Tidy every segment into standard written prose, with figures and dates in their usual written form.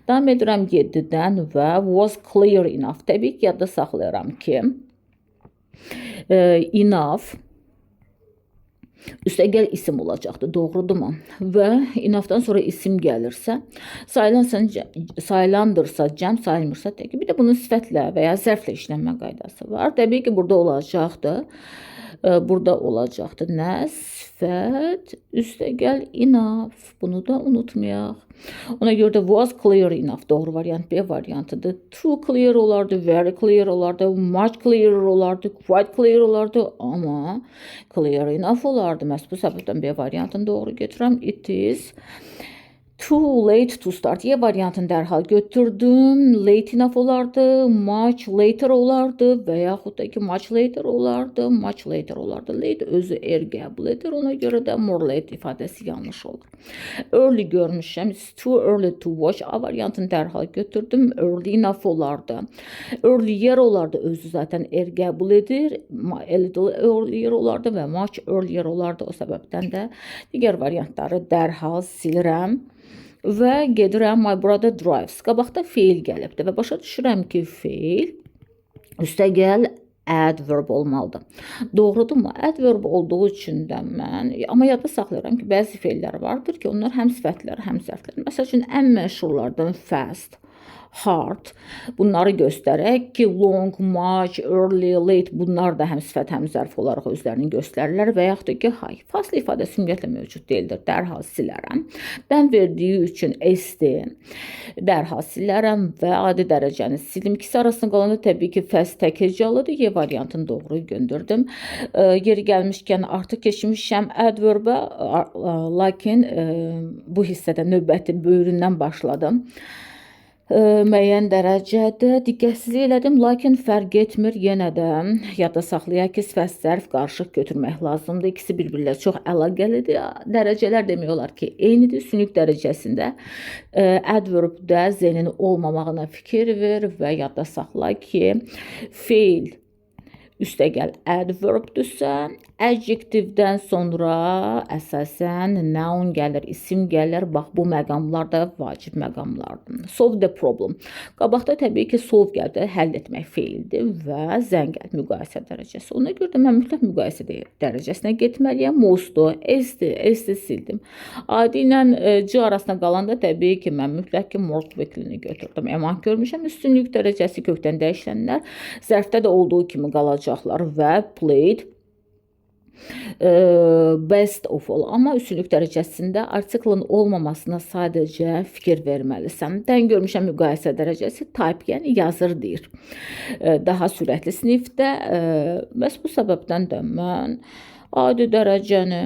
Davam edirəm 7-dən və was clear enough. Təbii ki, yadda saxlayıram ki, enough üstəgəl isim olacaqdır, doğrudurmu? Və enoughdan sonra isim gəlirsə, sayılandırsa, cəm sayılmırsa, təbii bir də bunun sifətlə və ya zərflə işlənmə qaydası var. Təbii ki, burada olacaqdır. Nə? Sifət, üstəgəl enough. Bunu da unutmayaq. Ona görə də was clear enough doğru variant B variantıdır. Too clear olardı, very clear olardı, much clear olardı, quite clear olardı, amma clear enough olardı. Məhz bu səbəbdən B variantını doğru götürürəm. It is too late to start. Y variantını dərhal götürdüm. Late enough olardı, much later olardı və yaxud da ki much later olardı, much later olardı. Late özü qəbul edir. Ona görə də more late ifadəsi yanlış olur. Early görmüşəm. It's too early to watch. A variantını dərhal götürdüm. Early enough olardı. Earlier olardı. Özü zaten qəbul edir. A little earlier olardı və much earlier olardı. O səbəbdən də digər variantları dərhal silirəm. Və gedirəm my brother drives. Qabaqda feil gəlibdir və başa düşürəm ki, feil üstəgəl adverb olmalıdır. Doğrudurmu? Adverb olduğu üçün də mən, amma yadda saxlayıram ki, bəzi feillər vardır ki, onlar həm sifətlər, həm zərflər. Məsəl üçün, ən məşhurlardan fast, hard, bunları göstərək ki, long, much, early, late, bunlar da həm sifət, həm zərf olaraq özlərini göstərirlər və yaxud da ki, high. Faslı ifadəsi ümumiyyətlə mövcud deyildir, dərhal silərəm. Dən verdiyi üçün ST, dərhal silərəm və adi dərəcəni sildim. İkisi arasında qalanda təbii ki, fast tək hecalıdır, Y variantını doğru göndürdüm. Yeri gəlmişkən artıq keçmişəm adverb-ə, lakin bu hissədə növbəti böyründən başladım. Müəyyən dərəcədə diqqətsizlik elədim, lakin fərq etmir. Yenə də yadda saxlayaq ki, sifət zərf qarışıq götürmək lazımdır. İkisi bir-birlə çox əlaqəlidir. Dərəcələr demək olar ki, eynidir. Sünük dərəcəsində adverb-də Z-nin olmamağına fikir ver və yadda saxla ki, feil üstəgəl adverb-dürsə, adjektivdən sonra əsasən noun gəlir, isim gəlir. Bax, bu məqamlar da vacib məqamlardır. Solve the problem. Qabaqda təbii ki, solve gəldi, həll etmək feildir və zən gəldi, müqayisə dərəcəsi. Ona görə də mən mütləq müqayisə dərəcəsinə getməliyəm. Most-u, S-ti sildim. Adi ilə C arasında qalanda təbii ki, mən mütləq ki, more quickly-ni götürdüm. Eman görmüşəm, üstünlük dərəcəsi kökdən dəyişilənlər zərfdə də olduğu kimi qalacaqlar və played best of all. Amma üstünlük dərəcəsində artiklın olmamasına sadəcə fikir verməlisən. Dən görmüşəm müqayisə dərəcəsi type, yəni yazır deyir. Daha sürətli sinifdə. Bəs bu səbəbdən də mən adi dərəcəni,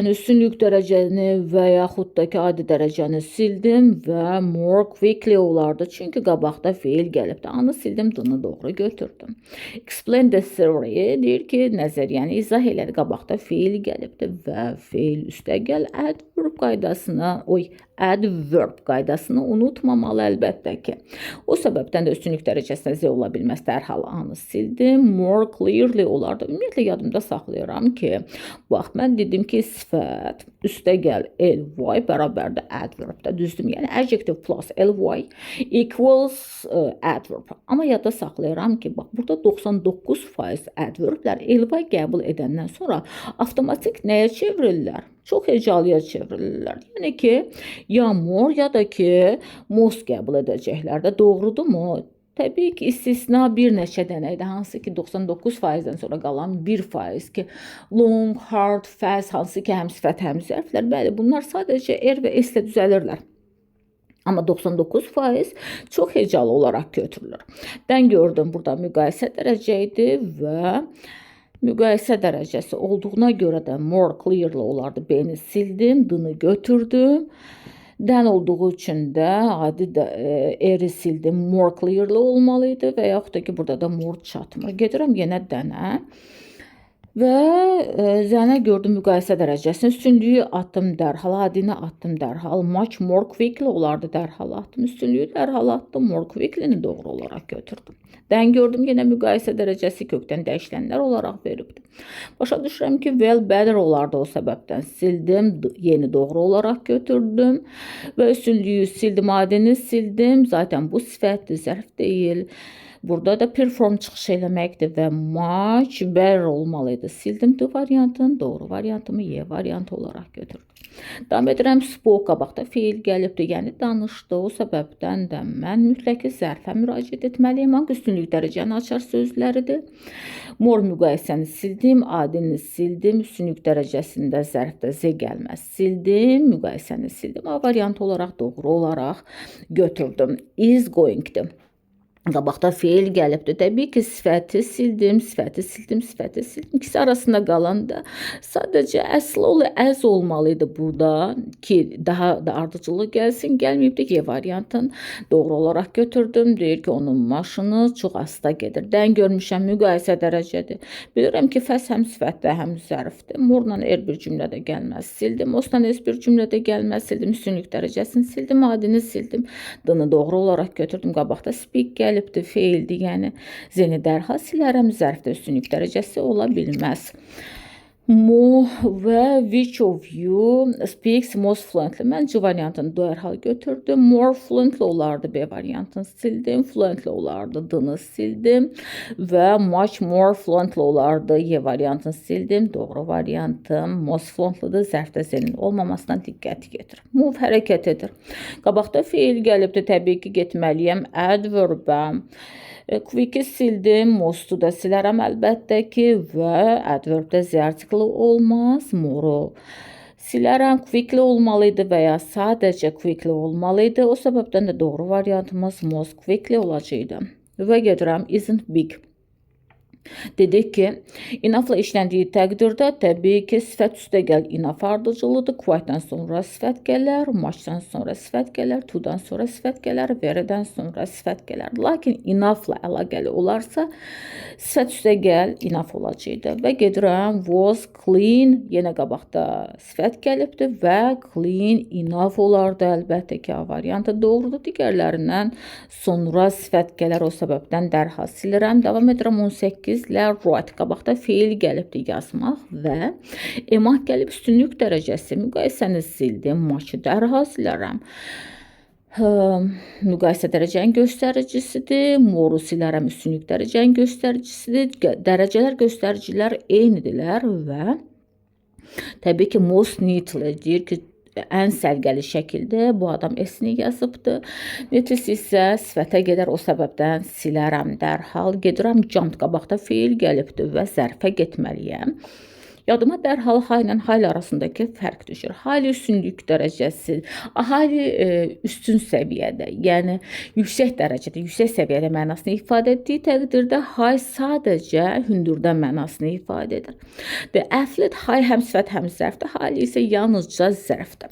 üstünlük dərəcəni və yaxud da ki, adi dərəcəni sildim və more quickly olardı. Çünki qabaqda feil gəlibdi. Anı sildim, dını doğru götürdüm. Explain the theory deyir ki, nəzəriyyəni izah elədi. Qabaqda feil gəlibdi və feil üstəgəl adverb qaydasını unutmamalı əlbəttə ki. O səbəbdən də üstünlük dərəcəsinə Z ola bilməz. Dərhal anı sildim. More clearly olardı. Ümumiyyətlə yadımda saxlayıram ki, bax, mən dedim ki, sifət üstəgəl ly bərabərdə adverb-də, düzdür? Yəni adjective plus ly equals adverb. Amma yadda saxlayıram ki, bax, burada 99% adverblər ly qəbul edəndən sonra avtomatik nəyə çevrilirlər? Çox hecalıya çevrilirlər. Yəni ki, ya more ya da ki, most qəbul edəcəklər də, doğrudurmu? Təbii ki, istisna bir neçə dənə idi, hansı ki 99%-dən sonra qalan 1% ki, long, hard, fast, hansı ki həm sifət, həm zərflər, bəli, bunlar sadəcə və S-lə düzəlirlər. Amma 99% çox hecalı olaraq götürülür. Dən gördüm, burada müqayisə dərəcə idi və müqayisə dərəcəsi olduğuna görə də more clearly olardı. B-ni sildim, D-ni götürdüm. Dən olduğu üçün də adi R-i sildim, more clearly olmalıydı və yaxud da ki, burada da more çatmır. Gedirəm yenə dənə. Və zənə gördüm müqayisə dərəcəsinin üstünlüyü atdım dərhal, adini atdım dərhal, much more quickly olardı dərhal atdım, üstünlüyü dərhal atdım, more quickly-ni doğru olaraq götürdüm. Dən gördüm yenə müqayisə dərəcəsi kökdən dəyişilənlər olaraq veribdir. Başa düşürəm ki, well better olardı o səbəbdən sildim, yeni doğru olaraq götürdüm və üstünlüyü sildim, adini sildim. Zaten bu sifətdir, zərf deyil. Burada da perform çıxış eləməkdir və much better olmalıydı. Sildim D variantını, doğru variantımı Y variantı olaraq götürdüm. Davam edirəm, spoke qabaqda feil gəlibdir, yəni danışdı. O səbəbdən də mən mütləq zərfə müraciət etməliyim. Hangi üstünlük dərəcəni açar sözləridir. More müqayisəni sildim, adini sildim, üstünlük dərəcəsində zərfdə Z gəlməz. Sildim, müqayisəni sildim. A variantı olaraq doğru olaraq götürdüm. Is going-dir. Qabaqda feil gəlibdir. Təbii ki, sifəti sildim, sifəti sildim, sifəti sildim. İkisi arasında qalan da sadəcə əsl as olmalıydı burada ki, daha da ardıcıllıq gəlsin. Gəlməyibdir ki, variantın doğru olaraq götürdüm. Deyir ki, onun maşını çox asta gedir. Dən görmüşəm, müqayisə dərəcədir. Bilirəm ki, fəs həm sifətdə, həm zərfdir. Morla bir cümlədə gəlməz. Sildim. Ostan bir cümlədə gəlməz. Sildim. Üstünlük dərəcəsini sildim. Adini sildim. D-ni doğru olaraq götürdüm. Qabaqda speak gəlibdir, feildir, yəni zeni dərhal silərəm, zərfdə üstünlük dərəcəsi ola bilməz. Mo və which of you speaks most fluently? Mən C variantını dərhal götürdüm. More fluently olardı, B variantını sildim. Fluently olardı, D-ni sildim. Və much more fluently olardı, Y variantını sildim. Doğru variantım most fluently'dir. Zərfdə zenin olmamasına diqqət yetir. Move hərəkət edir. Qabaqda feil gəlibdir, təbii ki, getməliyəm adverb-ə. Quick'i sildim, most'u da silərəm əlbəttə ki və adverb-də Z artiklı olmaz, more-u silərəm, quickly olmalıydı və ya sadəcə quickly olmalıydı. O səbəbdən də doğru variantımız most quickly olacaqdı. Və gedirəm isn't big. Dedik ki, enoughla işləndiyi təqdirdə təbii ki, sifət üstə gəl enough ardıcılıdır. Quite'dan sonra sifət gələr, much'dan sonra sifət gələr, to'dan sonra sifət gələr, very'dən sonra sifət gələr. Lakin enoughla əlaqəli olarsa, sifət üstə gəl enough olacaqdı. Və gedirəm, was clean, yenə qabaqda sifət gəlibdir və clean enough olardı. Əlbəttə ki, A variantı doğrudur. Digərlərindən sonra sifət gələr, o səbəbdən dərhal silirəm. Davam edirəm 18. Write qabaqda feil gəlibdir yazmaq və emah gəlib üstünlük dərəcəsi, müqayisəni sildim, much'ı dərhal silərəm. Müqayisə dərəcənin göstəricisidir, more'u silərəm, üstünlük dərəcənin göstəricisidir. Dərəcələr, göstəricilər eynidirlər və təbii ki, most neatly deyir ki, ən sərgəli şəkildə bu adam S-ni yazıbdır. Netlisi isə sifətə gedər, o səbəbdən silərəm dərhal. Gedirəm, jumped qabaqda feil gəlibdir və zərfə getməliyəm. Yadıma dərhal high ilə high arasındakı fərq düşür. High üstünlük dərəcəsi, high üstün səviyyədə, yəni yüksək dərəcədə, yüksək səviyyədə mənasını ifadə etdiyi təqdirdə high sadəcə hündürdə mənasını ifadə edir. The athlete high həm sifət, həm zərfdə, high isə yalnızca zərfdə.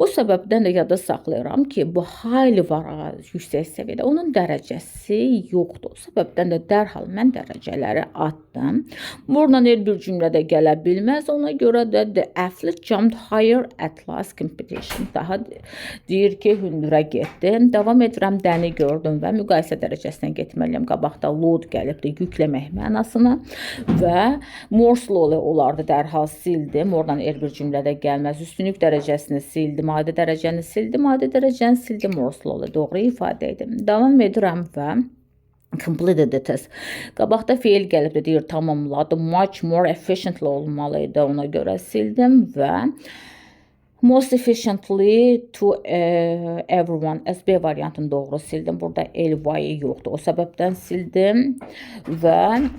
O səbəbdən də yadda saxlayıram ki, bu high var yüksək səviyyədə, onun dərəcəsi yoxdur. O səbəbdən də dərhal mən dərəcələri atdım. Morla bir cümlədə gələ bilməz, ona görə də the athlete jumped higher at last competition. Daha deyir ki, hündürə getdi. Davam edirəm, dəni gördüm və müqayisə dərəcəsinə getməliyəm. Qabaqda load gəlibdir, yükləmək mənasına və more slowly olardı, dərhal sildim. Oradan bir cümlədə gəlməz, üstünlük dərəcəsini sildim, adi dərəcəni sildim, adi dərəcəni sildim, more slowly doğru ifadə edim. Davam edirəm və completed the test. Qabaqda feil gəlibdir, deyir tamamladım, much more efficiently olmalıydı, ona görə sildim və most efficiently to everyone, SB variantını doğru sildim. Burada ly yoxdur. O səbəbdən sildim və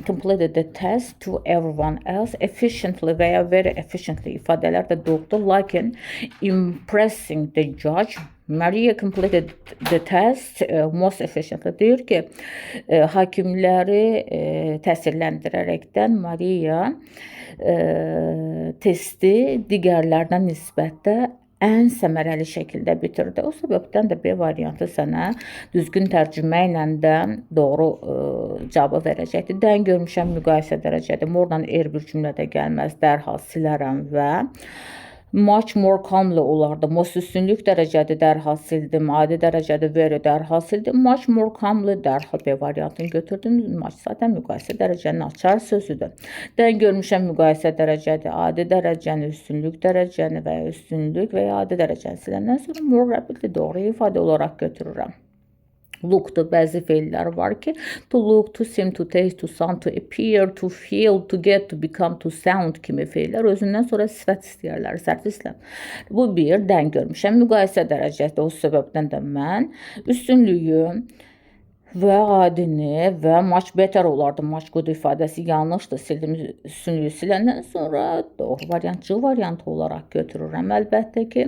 completed the test to everyone else. Efficiently və ya very efficiently ifadələr də doğrudur. Lakin impressing the judge, Maria completed the test most efficiently. Deyir ki, hakimləri təsirləndirərəkdən Maria testi digərlərdən nisbətdə ən səmərəli şəkildə bitirdi. O səbəbdən də B variantı sənə düzgün tərcümə ilə də doğru cavabı verəcəkdir. Dən görmüşəm müqayisə dərəcədir. Oradan bir cümlədə gəlməz. Dərhal silərəm və much more calmly olardı. Most üstünlük dərəcədir, dərhal sildim. Adi dərəcədir, very, dərhal sildim. Much more calmly, dərhal B variantını götürdüm. Much zaten müqayisə dərəcənin açar sözüdür. Dən görmüşəm müqayisə dərəcədir. Adi dərəcəni, üstünlük dərəcəni və ya üstünlük və ya adi dərəcəni siləndən sonra more rapidly doğru ifadə olaraq götürürəm. Look'da bəzi feillər var ki, to look, to seem, to taste, to sound, to appear, to feel, to get, to become, to sound kimi feillər özündən sonra sifət istəyərlər, sərf istəyirlər. Bu bir, dən görmüşəm müqayisə dərəcədə, o səbəbdən də mən üstünlüyü və adini və much better olardı. Much good ifadəsi yanlışdır. Sildim, üstünlüyü siləndən sonra doğru variant C variantı olaraq götürürəm əlbəttə ki.